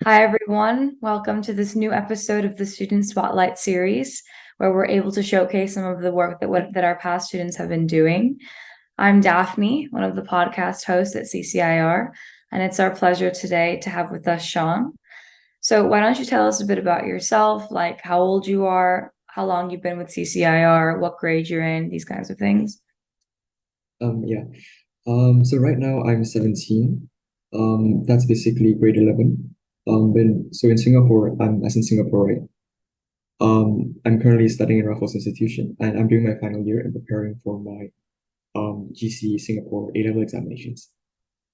Hi, everyone. Welcome to this new episode of the Student Spotlight series, where we're able to showcase some of the work that our past students have been doing. I'm Daphne, one of the podcast hosts at CCIR, and it's our pleasure today to have with us Shaun. So, why don't you tell us a bit about yourself, like how old you are, how long you've been with CCIR, what grade you're in, these kinds of things? Yeah. So right now I'm 17. That's basically grade 11. So in Singapore, I'm as in Singapore, right? I'm currently studying in Raffles Institution, and I'm doing my final year and preparing for my GC Singapore A-level examinations.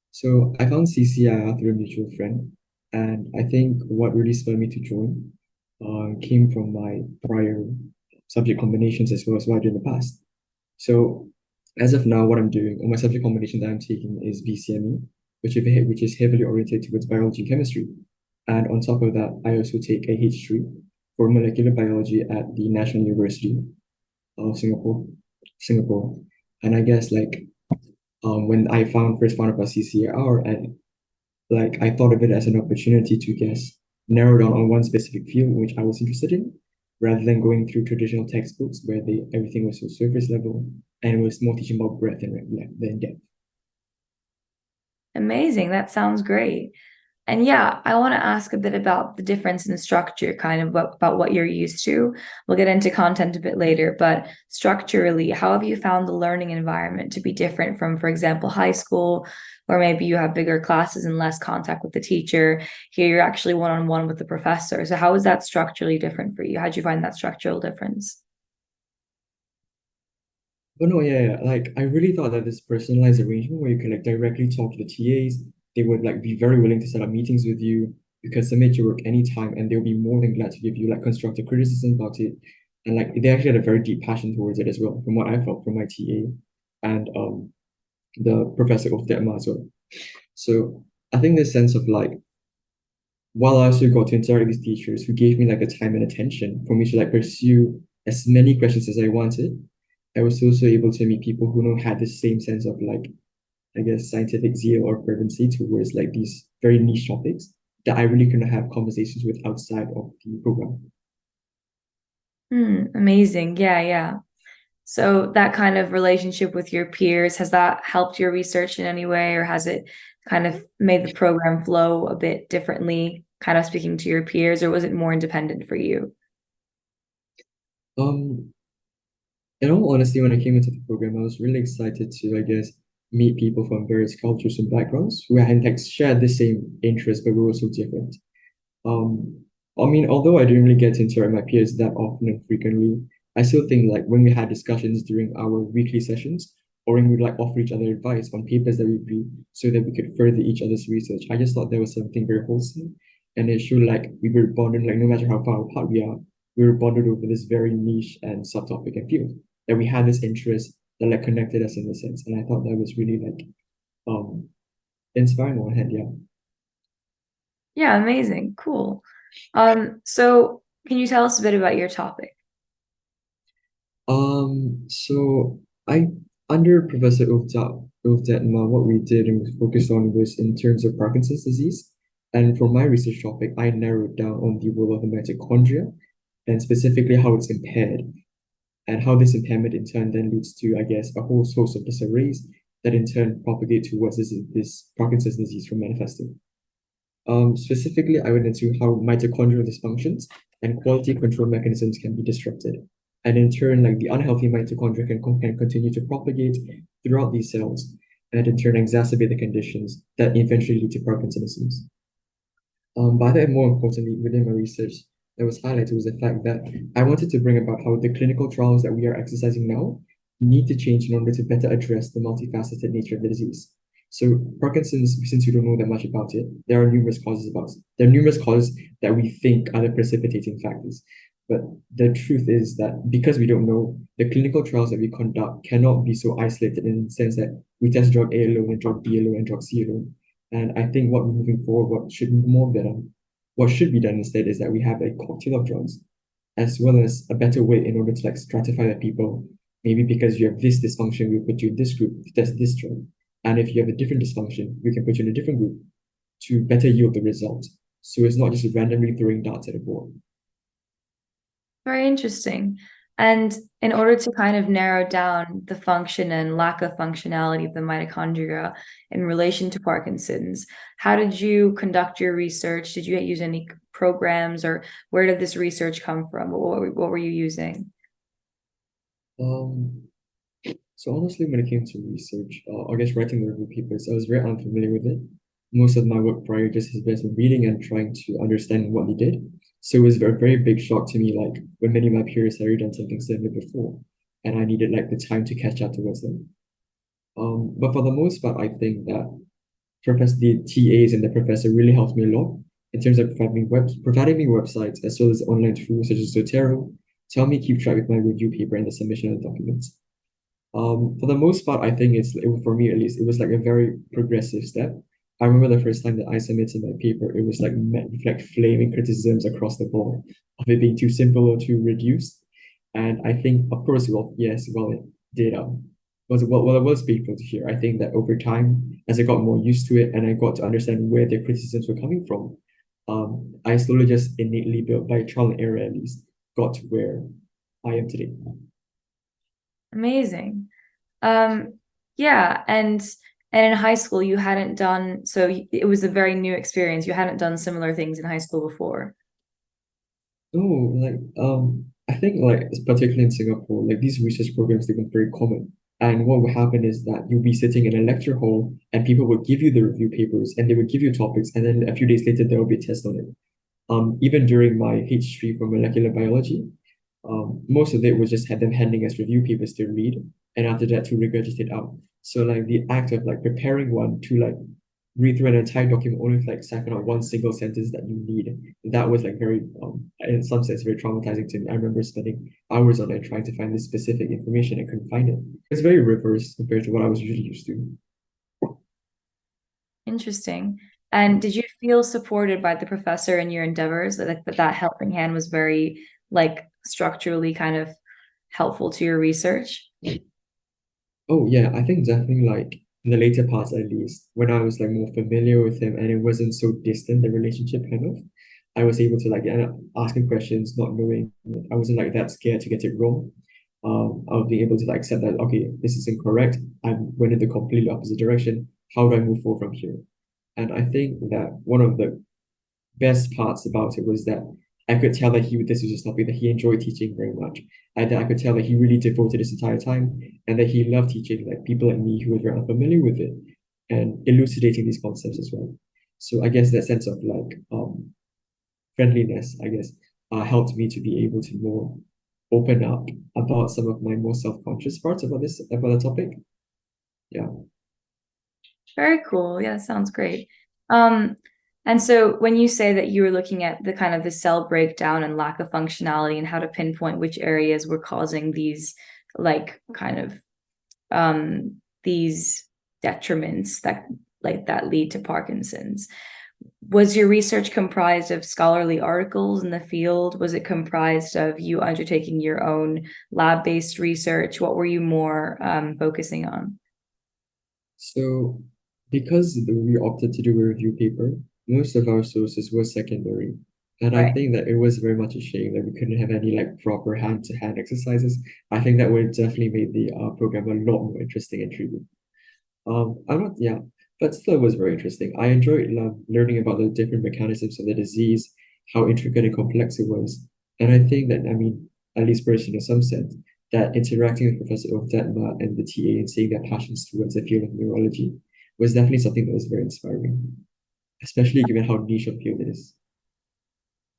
So I found CCIR through a mutual friend, and I think what really spurred me to join came from my prior subject combinations as well as what I did in the past. So as of now, what I'm doing, or my subject combination that I'm taking is BCME, which is heavily oriented towards biology and chemistry. And on top of that, I also take a H3 for molecular biology at the National University of Singapore. And I guess when I first found about CCIR, and like I thought of it as an opportunity to narrow down on one specific field in which I was interested in, rather than going through traditional textbooks where everything was so surface level and it was more teaching about breadth than depth. Amazing. That sounds great. And yeah, I want to ask a bit about the difference in structure, kind of about what you're used to. We'll get into content a bit later, but structurally, how have you found the learning environment to be different from, for example, high school, where maybe you have bigger classes and less contact with the teacher? Here, you're actually one-on-one with the professor. So, how is that structurally different for you? How did you find that structural difference? But no, yeah, yeah. Like I really thought that this personalized arrangement where you can like directly talk to the TAs, they would like be very willing to set up meetings with you. You can submit your work anytime and they'll be more than glad to give you like constructive criticism about it. And like they actually had a very deep passion towards it as well, from what I felt from my TA and the professor of Denmark as well. So I think this sense of like while I also got to interact with these teachers who gave me like a time and attention for me to like pursue as many questions as I wanted, I was also able to meet people who know had the same sense of like, I guess, scientific zeal or fervency towards like these very niche topics that I really couldn't have conversations with outside of the program. Amazing. Yeah, yeah. So that kind of relationship with your peers, has that helped your research in any way, or has it kind of made the program flow a bit differently, kind of speaking to your peers, or was it more independent for you? Um, in all honesty, when I came into the program, I was really excited to, I guess, meet people from various cultures and backgrounds who had like shared the same interests, but were also different. Um, I mean, although I didn't really get to interact with my peers that often and frequently, I still think like when we had discussions during our weekly sessions, or when we'd like offer each other advice on papers that we read so that we could further each other's research, I just thought there was something very wholesome. And it showed like we were bonded, like no matter how far apart we are, we were bonded over this very niche and subtopic and field. That we had this interest that like connected us in a sense. And I thought that was really like um inspiring on one hand, yeah. Yeah, amazing. Cool. So can you tell us a bit about your topic? So I under Professor Ulfdetma, what we did and was focused on was in terms of Parkinson's disease. And for my research topic, I narrowed down on the role of the mitochondria and specifically how it's impaired and how this impairment in turn then leads to, I guess, a whole host of disarrays that in turn propagate towards this Parkinson's disease from manifesting. Specifically, I went into how mitochondrial dysfunctions and quality control mechanisms can be disrupted. And in turn, like the unhealthy mitochondria can continue to propagate throughout these cells and in turn exacerbate the conditions that eventually lead to Parkinsonisms. But then more importantly, within my research, that was highlighted was the fact that I wanted to bring about how the clinical trials that we are exercising now need to change in order to better address the multifaceted nature of the disease. So Parkinson's, since we don't know that much about it, there are numerous causes that we think are the precipitating factors. But the truth is that because we don't know, the clinical trials that we conduct cannot be so isolated in the sense that we test drug A alone and drug B alone and drug C alone. And I think what we're moving forward, what should be done instead is that we have a cocktail of drugs, as well as a better way in order to like stratify the people. Maybe because you have this dysfunction, we'll put you in this group to test this drug. And if you have a different dysfunction, we can put you in a different group to better yield the result. So it's not just randomly throwing darts at a board. Very interesting. And in order to kind of narrow down the function and lack of functionality of the mitochondria in relation to Parkinson's, how did you conduct your research? Did you use any programs, or where did this research come from? What were you using? Um, so honestly, when it came to research, I guess writing the review papers, I was very unfamiliar with it. Most of my work prior just has been reading and trying to understand what they did. So it was a very big shock to me, like when many of my peers had already done something similar before, and I needed like the time to catch up towards them. But for the most part, I think that the TAs and the professor really helped me a lot in terms of providing me websites as well as online tools such as Zotero to help me keep track with my review paper and the submission of the documents. For the most part, I think for me at least, it was like a very progressive step. I remember the first time that I submitted my paper, it was like met with like flaming criticisms across the board of it being too simple or too reduced. And I think, of course, well, yes, well, it did it was painful to hear. I think that over time, as I got more used to it and I got to understand where the criticisms were coming from, I slowly just innately built by trial and error at least, got to where I am today. Amazing. Um, yeah, and in high school you hadn't done, so it was a very new experience. You hadn't done similar things in high school before. Oh, I think like particularly in Singapore, like these research programs they were very common. And what would happen is that you'll be sitting in a lecture hall and people would give you the review papers and they would give you topics and then a few days later there will be a test on it. Even during my H3 for molecular biology, most of it was just had them handing us review papers to read and after that to regurgitate out. So like the act of like preparing one to like read through an entire document only to like siphon out one single sentence that you need. That was like very in some sense very traumatizing to me. I remember spending hours on it trying to find this specific information and couldn't find it. It's very reversed compared to what I was usually used to. Interesting. And did you feel supported by the professor in your endeavors? That helping hand was very like structurally kind of helpful to your research? Oh yeah, I think definitely like in the later parts at least, when I was like more familiar with him and it wasn't so distant, the relationship kind of, I was able to like end up asking questions, not knowing. I wasn't like that scared to get it wrong. I was being able to like accept that, okay, this is incorrect. I went in the completely opposite direction. How do I move forward from here? And I think that one of the best parts about it was that I could tell that this was a topic that he enjoyed teaching very much. And that I could tell that he really devoted his entire time and that he loved teaching like people like me who were very unfamiliar with it and elucidating these concepts as well. So I guess that sense of like friendliness, I guess, helped me to be able to more open up about some of my more self-conscious parts about the topic. Yeah. Very cool. Yeah, sounds great. Um, and so when you say that you were looking at the kind of the cell breakdown and lack of functionality and how to pinpoint which areas were causing these like kind of these detriments that lead to Parkinson's. Was your research comprised of scholarly articles in the field? Was it comprised of you undertaking your own lab-based research? What were you more focusing on? So, because we opted to do a review paper, most of our sources were secondary. And I Right. think that it was very much a shame that we couldn't have any like proper hand-to-hand exercises. I think that would definitely made the program a lot more interesting and intriguing. I'm not, yeah, but still it was very interesting. I enjoyed learning about the different mechanisms of the disease, how intricate and complex it was. And I think that, I mean, at least personally, in some sense, that interacting with Professor Ovdetma and the TA and seeing their passions towards the field of neurology was definitely something that was very inspiring, especially given how niche a field it is.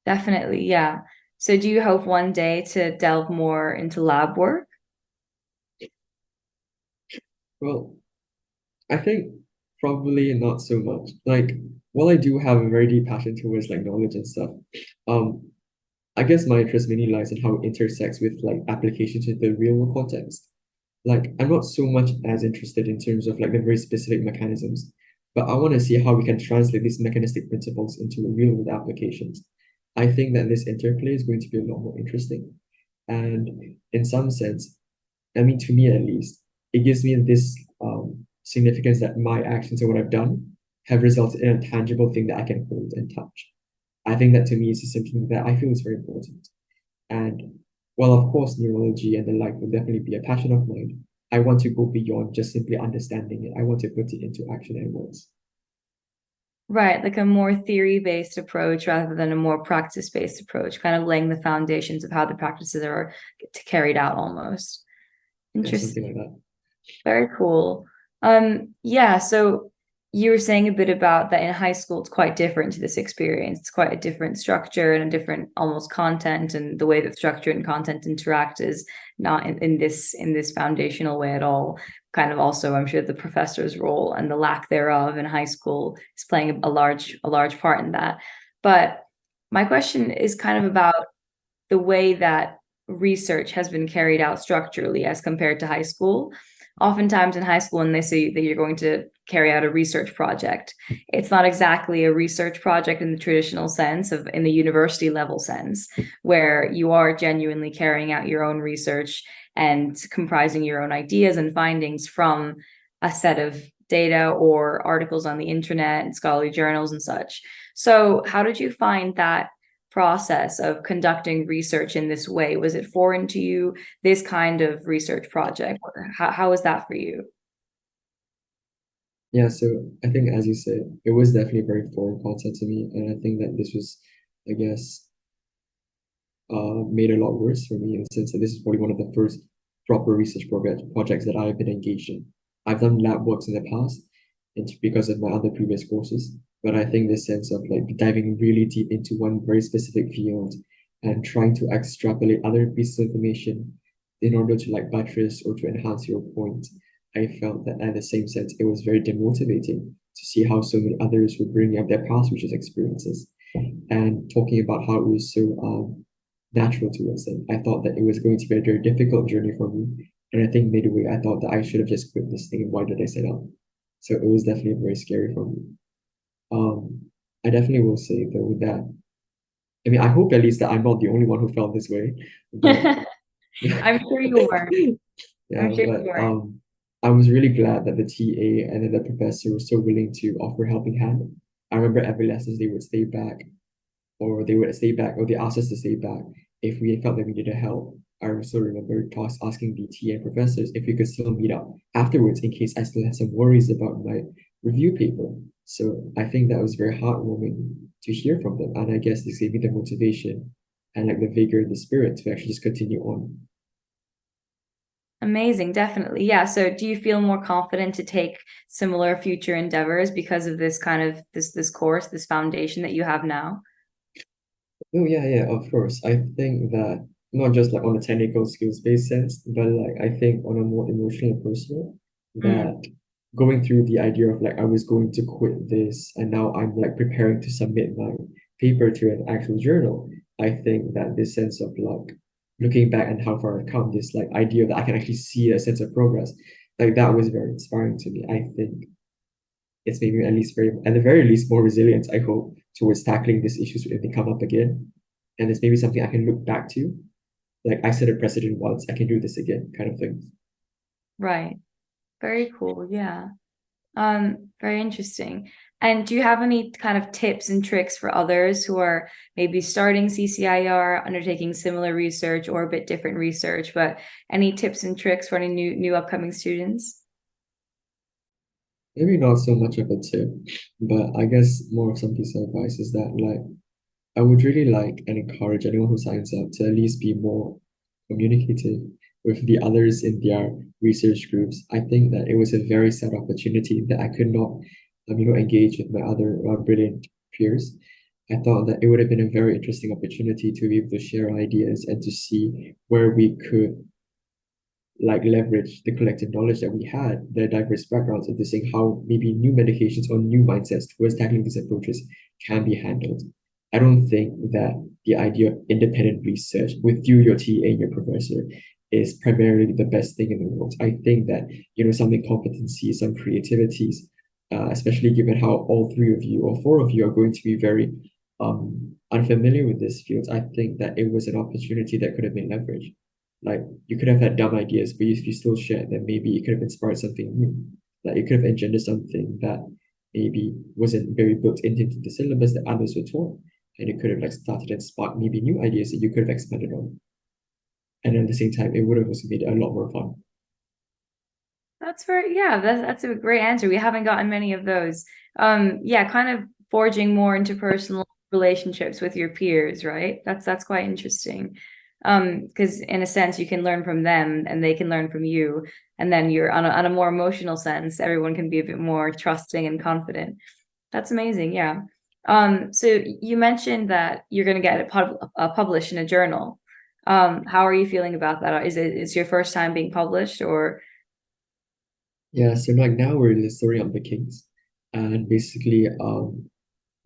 Definitely, yeah. So do you hope one day to delve more into lab work? Well, I think probably not so much. Like, while I do have a very deep passion towards like knowledge and stuff, um, I guess my interest mainly lies in how it intersects with like applications in the real world context. Like, I'm not so much as interested in terms of like the very specific mechanisms, but I want to see how we can translate these mechanistic principles into real world applications. I think that this interplay is going to be a lot more interesting. And in some sense, I mean, to me at least, it gives me this significance that my actions and what I've done have resulted in a tangible thing that I can hold and touch. I think that to me is something that I feel is very important. And while of course neurology and the like will definitely be a passion of mine, I want to go beyond just simply understanding it. I want to put it into action and words. Right, like a more theory-based approach rather than a more practice-based approach, kind of laying the foundations of how the practices are carried out almost. Yeah, something like Interesting. that. Very cool. Yeah, so you were saying a bit about that in high school, it's quite different to this experience. It's quite a different structure and a different almost content, and the way that structure and content interact is not in this foundational way at all. Kind of also, I'm sure the professor's role and the lack thereof in high school is playing a large part in that. But my question is kind of about the way that research has been carried out structurally as compared to high school. Oftentimes in high school, when they say that you're going to carry out a research project, it's not exactly a research project in the traditional sense of in the university level sense, where you are genuinely carrying out your own research and comprising your own ideas and findings from a set of data or articles on the internet and scholarly journals and such. So, how did you find that process of conducting research in this way? Was it foreign to you, this kind of research project? How was that for you? Yeah, so I think as you said, it was definitely a very foreign concept to me. And I think that this was, I guess, made a lot worse for me in the sense that this is probably one of the first proper projects that I've been engaged in. I've done lab works in the past, and because of my other previous courses, but I think this sense of like diving really deep into one very specific field and trying to extrapolate other pieces of information in order to like buttress or to enhance your point, I felt that at the same sense it was very demotivating to see how so many others were bringing up their past research experiences and talking about how it was so natural towards them. I thought that it was going to be a very difficult journey for me. And I think midway, I thought that I should have just quit this thing. And why did I set out? So it was definitely very scary for me. Um, I definitely will say though that, I mean, I hope at least that I'm not the only one who felt this way, but I'm sure you were. yeah, I'm sure you but were. I was really glad that the TA and then the professor were so willing to offer a helping hand. I remember every lessons they would stay back or they would stay back, or they asked us to stay back if we felt that we needed help. I also remember asking the TA and professors if we could still meet up afterwards in case I still had some worries about my review paper. So I think that was very heartwarming to hear from them. And I guess this gave me the motivation and like the vigor and the spirit to actually just continue on. Amazing, definitely. Yeah. So do you feel more confident to take similar future endeavors because of this kind of this course, this foundation that you have now? Oh yeah, yeah, of course. I think that not just like on a technical skills based sense, but like I think on a more emotional and personal, Mm. that going through the idea of like I was going to quit this and now I'm like preparing to submit my paper to an actual journal. I think that this sense of like looking back and how far I've come, this like idea that I can actually see a sense of progress, like that was very inspiring to me. I think it's made me at least very, at the very least, more resilient, I hope, towards tackling these issues if they come up again. And it's maybe something I can look back to. Like I set a precedent once, I can do this again, kind of thing. Right. Very cool. Yeah. Very interesting. And do you have any kind of tips and tricks for others who are maybe starting CCIR, undertaking similar research or a bit different research, but any tips and tricks for any new upcoming students? Maybe not so much of a tip, but I guess more of some piece of advice is that like I would really like and encourage anyone who signs up to at least be more communicative with the others in their research groups. I think that it was a very sad opportunity that I could not, engage with my other brilliant peers. I thought that it would have been a very interesting opportunity to be able to share ideas and to see where we could like leverage the collective knowledge that we had, the diverse backgrounds into seeing how maybe new medications or new mindsets towards tackling these approaches can be handled. I don't think that the idea of independent research with you, your TA, and your professor is primarily the best thing in the world. I think that, some incompetencies, some creativities, especially given how all three of you or four of you are going to be very unfamiliar with this field, I think that it was an opportunity that could have been leveraged. Like you could have had dumb ideas, but if you still shared them, maybe it could have inspired something new. Like it could have engendered something that maybe wasn't very built into the syllabus that others were taught. and it could have like started and sparked maybe new ideas that you could have expanded on. And at the same time, it would have also made it a lot more fun. That's very, yeah, that's a great answer. We haven't gotten many of those. Yeah, kind of forging more interpersonal relationships with your peers, right? That's quite interesting. Because in a sense you can learn from them and they can learn from you. And then you're on a more emotional sense, everyone can be a bit more trusting and confident. That's amazing, yeah. So you mentioned that you're going to get it published in a journal. How are you feeling about that? Is your first time being published or? Yeah, so like now we're just sorting out the kinks. And basically,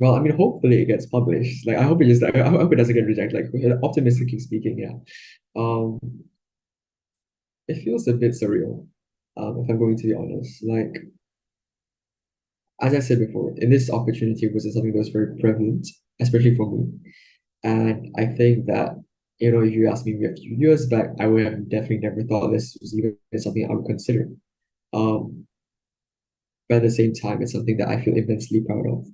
well, I mean, hopefully it gets published. Like, I hope it just, I hope it doesn't get rejected. Like, optimistically speaking, yeah. Um, it feels a bit surreal, if I'm going to be honest. Like, as I said before, in this opportunity wasn't something that was very prevalent, especially for me. And I think that, if you asked me a few years back, I would have definitely never thought this was even something I would consider. Um, but at the same time, it's something that I feel immensely proud of.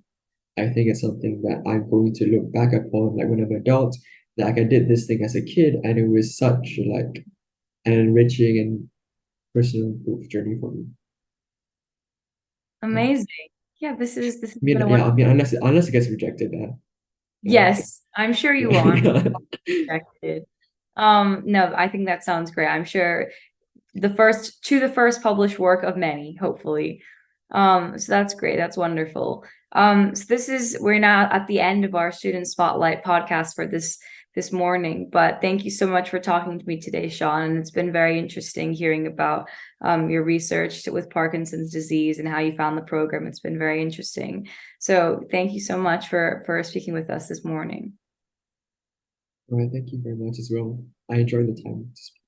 I think it's something that I'm going to look back upon, like when I'm an adult, that like I did this thing as a kid, and it was such like an enriching and personal growth journey for me. Yeah. Amazing. Yeah, this has been a Yeah, wonderful. I mean, unless it gets rejected, Yes, I'm sure you will. I'm sure yeah. you'll be rejected. No, I think that sounds great. I'm sure the first published work of many, hopefully. So that's great. That's wonderful. So we're now at the end of our student spotlight podcast for this morning. But thank you so much for talking to me today, Shaun. And it's been very interesting hearing about your research with Parkinson's disease and how you found the program. It's been very interesting. So thank you so much for speaking with us this morning. All right, thank you very much as well. I enjoyed the time to speak.